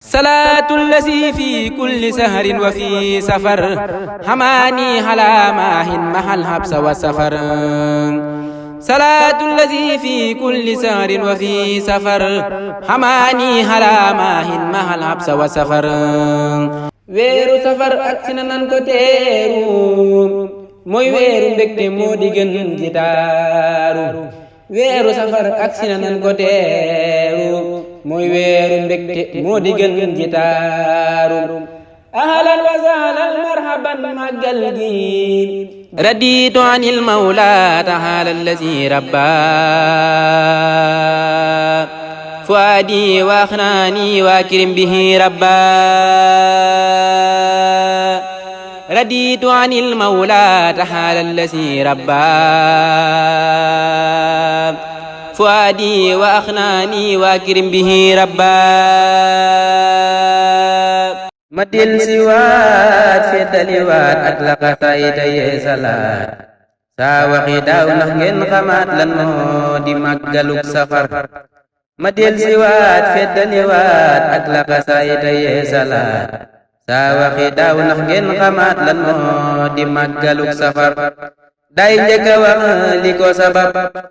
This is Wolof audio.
salaatu llazi fi kulli sahrin wa fi safar hamaani halaa maahin mahal habsa wa safar salaatu llazi fi kulli sahrin wa fi safar hamaani halaa maahin mahal habsa wa safar weeru safar agsi na nan ko teeru mooy weeru mbégte moo di gën ji taaru weeru safar agsi na nan ko teeru mooy weeru mbégte moo di gën ji taaru ahlan wa sahlan marhaban màggal gi raditu anil mawla taala allazi rabba fuadi wa axnaani wa akrim bihi rabba raditu anil mawla taala allazi rabba fuadi wa axnaani wa akrim bihi rabba ma del si waat feddaliwaat ak laxasaay tey salaat saa waxi daaw ndax ngeen xamaat lan moo di màggaluk safar ma del si waat feddaliwaat ak laxasaay tey salaat saa waxi daaw ndax ngeen xamaat lan moo di màggaluk safar day njëkk a wax li ko sabab